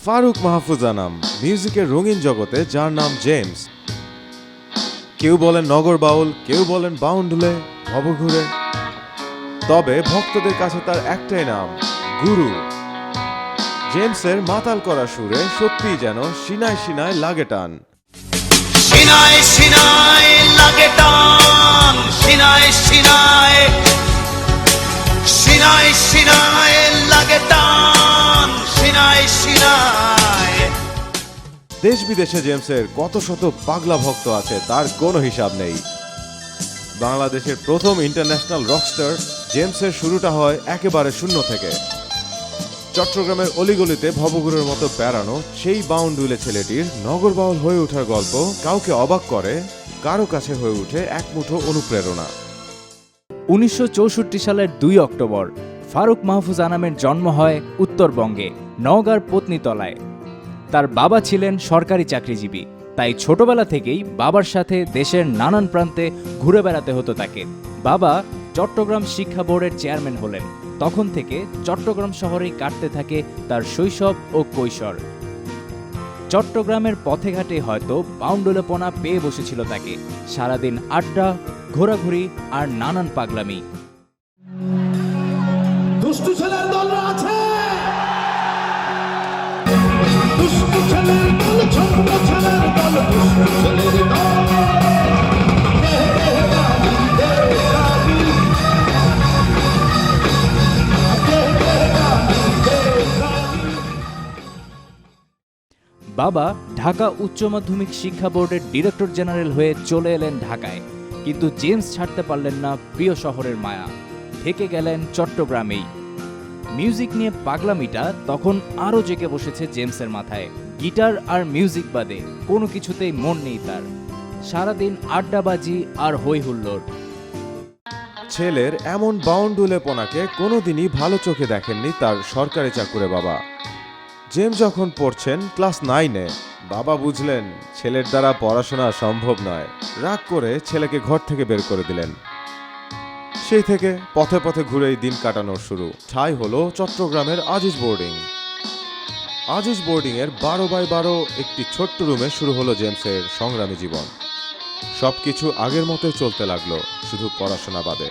ফারুক মাহফুজ আনাম, মিউজিকের রঙিন জগতে যার নাম জেমস। কেউ বলেন নগর বাউল, কেউ বলেন বাউন্ডুলে, ভবঘুরে, তবে ভক্তদের কাছে তার একটাই নাম, গুরু। জেমসের মাতাল করা সুরে সত্যিই যেন সিনায় সিনায় লাগে টান। সিনায় সিনায় লাগে টান, সিনায় সিনায়, সিনায় সিনায় লাগে টান, সিনায় সিনায়। দেশ বিদেশে জেমসের কত শত পাগলা ভক্ত আছে তার কোনো হিসাব নেই। বাংলাদেশের প্রথম ইন্টারন্যাশনাল রকস্টার জেমসের শুরুটা হয় একেবারে শূন্য থেকে। চট্টগ্রামের অলিগলিতে ভবঘুরের মতো বেড়ানো সেই বাউন্ডুলে ছেলেটির নগর বাউল হয়ে ওঠার গল্প কাউকে অবাক করে, কারো কাছে হয়ে ওঠে এক মুঠো অনুপ্রেরণা। 1964 সালের 2 অক্টোবর ফারুক মাহফুজ আনামের জন্ম হয় উত্তরবঙ্গে নওগাঁর পত্নীতলায়। তার বাবা ছিলেন সরকারি চাকরিজীবী, তাই ছোটবেলা থেকেই বাবার সাথে দেশের নানান প্রান্তে ঘুরে বেড়াতে হতো তাকে। বাবা চট্টগ্রাম শিক্ষা বোর্ডের চেয়ারম্যান হলেন। তখন থেকে চট্টগ্রাম শহরেই কাটতে থাকে তার শৈশব ও কৈশোর। চট্টগ্রামের পথে ঘাটে হয়তো বাউন্ডুলেপনা পেয়ে বসেছিল তাকে। সারাদিন আড্ডা, ঘোরাঘুরি আর নানান পাগলামি। দুষ্টু ছেলের দল আছে, দুষ্টু ছেলের দল, ছোট ছেলের দল, দুষ্টু ছেলের দল। বাবা ঢাকা উচ্চ মাধ্যমিক শিক্ষা বোর্ডের ডিরেক্টর জেনারেল হয়ে চলে এলেন ঢাকায়, কিন্তু জেমস ছাড়তে পারলেন না প্রিয় শহরের মায়া, থেকে গেলেন চট্টগ্রামেই। মিউজিক নিয়ে পাগলামিটা তখন আরও জেগে বসেছে জেমসের মাথায়। গিটার আর মিউজিক বাদে কোনো কিছুতেই মন নেই তার। সারাদিন আড্ডাবাজি আর হই হুল্লোড়। ছেলের এমন বাউন্ডুলেপনাকে কোনোদিনই ভালো চোখে দেখেননি তার সরকারি চাকুরে বাবা। জেমস যখন পড়ছেন ক্লাস 9-এ, বাবা বুঝলেন ছেলের দ্বারা পড়াশোনা সম্ভব নয়। রাগ করে ছেলেকে ঘর থেকে বের করে দিলেন। সেই থেকে পথে পথে ঘুরেই দিন কাটানোর শুরু। ঠাঁই হলো চট্টগ্রামের আজিজ বোর্ডিং। আজিজ বোর্ডিংয়ের 12x12 একটি ছোট্ট রুমে শুরু হলো জেমসের সংগ্রামী জীবন। সবকিছু আগের মতোই চলতে লাগলো, শুধু পড়াশোনা বাদে।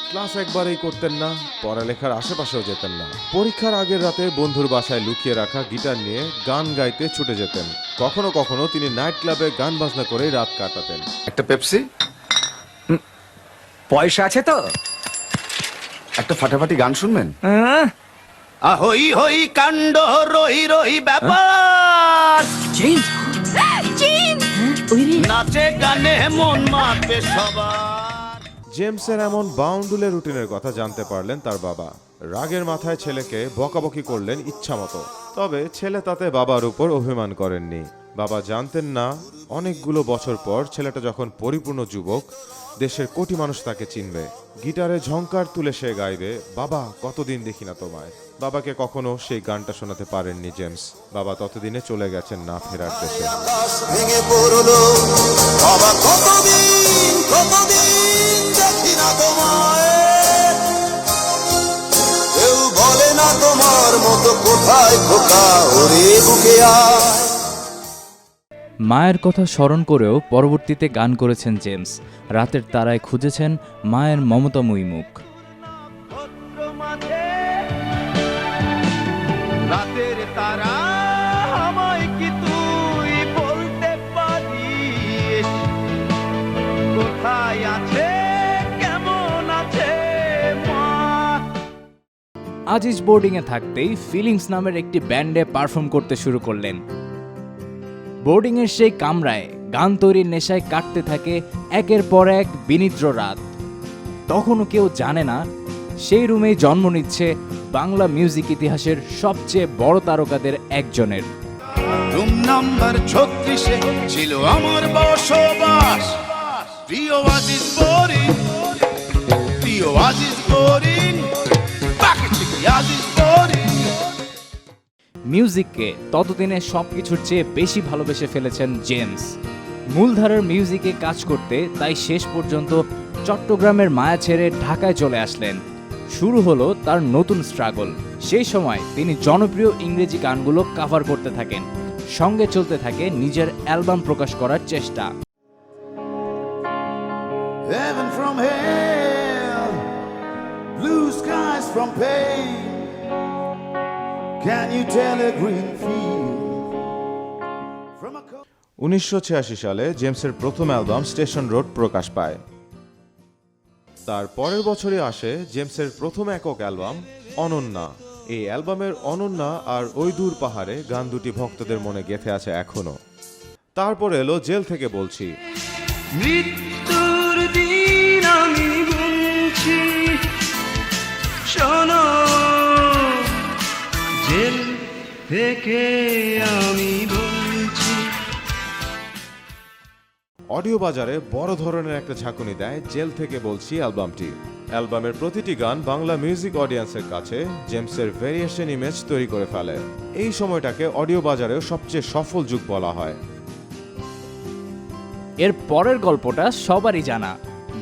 ক্লাস একবারেই করতেন না, পড়ালেখার আশেপাশেও যেতেন না। পরীক্ষার আগের রাতে বন্ধুর বাসায় লুকিয়ে রাখা গিটার নিয়ে গান গাইতে ছুটে যেতেন। কখনো কখনো তিনি নাইট ক্লাবে গান বাজনা করেই রাত কাটাতেন। একটা পেপসি, পয়সা আছে তো? একটা ফাটাফাটি গান শুনবেন? আহই হই কাণ্ড, রহি রহি ব্যাপার, নাচে গানে মন মাপে সবার। জেমসের এমন বাউন্ডুলে রুটিনের কথা জানতে পারলেন তার বাবা। রাগের মাথায় ছেলেকে বকাবকি করলেন ইচ্ছা মতো। তবে ছেলে তাতে বাবার উপর অভিমান করেননি। বাবা জানতেন না অনেকগুলো বছর পর ছেলেটা যখন পরিপূর্ণ যুবক, দেশের কোটি মানুষ তাকে চিনবে। গিটারে ঝংকার তুলে সে গাইবে, বাবা কতদিন দেখি না তোমায়। বাবাকে কখনো সেই গানটা শোনাতে পারেননি জেমস। বাবা ততদিনে চলে গেছেন না ফেরার দেশে। ভেঙে পড়লো বাবা, কতদিন কতদিন দেখি না তোমায়। কেউ বলে না তোমার মতো কোথায় খোকা, ওরে বুকে আয়। মায়ের কথা স্মরণ করেও পরবর্তীতে গান করেছেন জেমস। রাতের তারায় খুঁজেছেন মায়ের মমতাময়ী মুখ। রাতের তারা আমায় কি তুই বলতে পারিস, কোথায় আছে কেমন আছে মা। আজিজ বোর্ডিংয়ে থাকতেই ফিলিংস নামের একটি ব্যান্ডে পারফর্ম করতে শুরু করলেন। বোর্ডিংয়ের সেই কামরায় গান তৈরির নেশায় কাটতে থাকে একের পর এক বিনিদ্র রাত। তখনও কেউ জানে না সেই রুমেই জন্ম নিচ্ছে বাংলা মিউজিক ইতিহাসের সবচেয়ে বড় তারকাদের একজনের। রুম নাম্বার 36-এ ছিল আমার বসবাস। প্রিয় আজিজ বোরিং, প্রিয় আজিজ বোরিং, বাকি থেকে আজিজ বোরিং। মিউজিককে ততদিনে সবকিছুর চেয়ে বেশি ভালোবেসে ফেলেছেন জেমস। মূলধারার মিউজিকে কাজ করতে তাই শেষ পর্যন্ত চট্টগ্রামের মায়া ছেড়ে ঢাকায় চলে আসলেন। শুরু হলো তার নতুন স্ট্রাগল। সেই সময় তিনি জনপ্রিয় ইংরেজি গানগুলো কভার করতে থাকেন, সঙ্গে চলতে থাকে নিজের অ্যালবাম প্রকাশ করার চেষ্টা। Heaven from hell, blue skies from pain. Can you tell a green field from a cold... 1986 সালে জেমসের প্রথম অ্যালবাম স্টেশন রোড প্রকাশ পায়। তার পরের বছরই আসে জেমসের প্রথম একক অ্যালবাম অনন্যা। এই অ্যালবামের অনন্যা আর ওই দূর পাহাড়ে গান দুটি ভক্তদের মনে গেঁথে আছে এখনো। তারপর এলো জেল থেকে বলছি। মৃত্যুর দিন আমি গুনছি, শোনো জেল থেকে আমি বলছি। অডিও বাজারে বড় ধরনের একটা ঝাঁকুনি দেয় জেল থেকে বলছি অ্যালবামটি। অ্যালবামের প্রতিটি গান বাংলা মিউজিক অডিয়েন্সের কাছে জেমসের ভেরিয়েশন ইমেজ তৈরি করে ফেলে। এই সময়টাকে অডিও বাজারেও সবচেয়ে সফল যুগ বলা হয়। এর পরের গল্পটা সবারই জানা।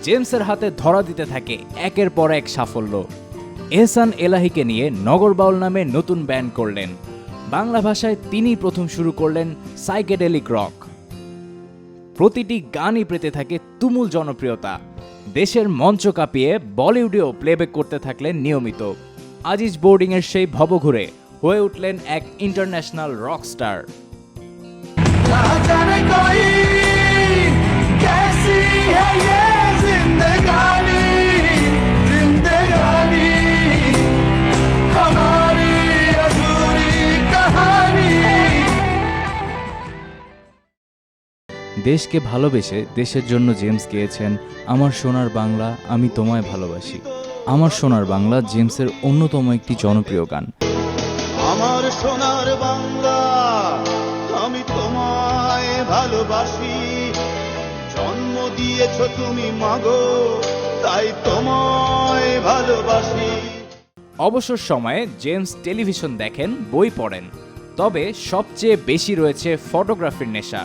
জেমসের হাতে ধরা দিতে থাকে একের পর এক সাফল্য। এহসান এলাহিকে নিয়ে নগর বাউল নামে নতুন ব্যান্ড করলেন। বাংলা ভাষায় তিনিই প্রথম শুরু করলেন সাইকেডেলিক রক। প্রতিটি গানই পেতে থাকে তুমুল জনপ্রিয়তা। দেশের মঞ্চ কাঁপিয়ে বলিউডেও প্লেব্যাক করতে থাকলেন নিয়মিত। আজিজ বোর্ডিংয়ের সেই ভবঘুরে হয়ে উঠলেন এক ইন্টারন্যাশনাল রক স্টার। দেশকে ভালোবেসে দেশের জন্য জেমস গেয়েছেন আমার সোনার বাংলা আমি তোমায় ভালোবাসি। আমার সোনার বাংলা জেমসের অন্যতম একটি জনপ্রিয় গান। আমার সোনার বাংলা আমি তোমায় ভালোবাসি, জন্ম দিয়েছ তুমি মাগো তাই তোমায় ভালোবাসি। অবসর সময়ে জেমস টেলিভিশন দেখেন, বই পড়েন, তবে সবচেয়ে বেশি রয়েছে ফটোগ্রাফির নেশা।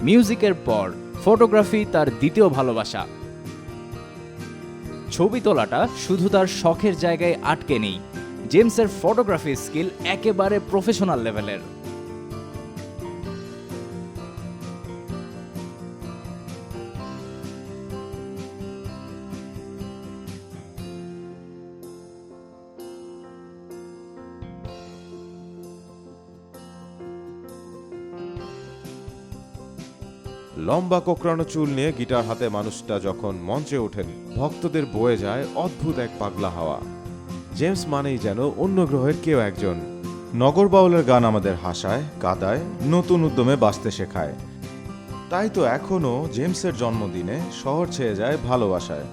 মিউজিকের পর ফটোগ্রাফি তার দ্বিতীয় ভালোবাসা। ছবি তোলাটা শুধু তার শখের জায়গায় আটকে নেই, জেমসের ফটোগ্রাফি স্কিল একেবারে প্রফেশনাল লেভেলের। লম্বা কোকড়ানো চুল নিয়ে গিটার হাতে মানুষটা যখন মঞ্চে ওঠেন, ভক্তদের বয়ে যায় অদ্ভুত এক পাগলা হাওয়া। জেমস মানেই যেন অন্য গ্রহের কেউ একজন। নগর বাউলের গান আমাদের হাসায়, কাঁদায়, নতুন উদ্যমে বাঁচতে শেখায়। তাই তো এখনো জেমসের জন্মদিনে শহর ছেয়ে যায় ভালোবাসায়।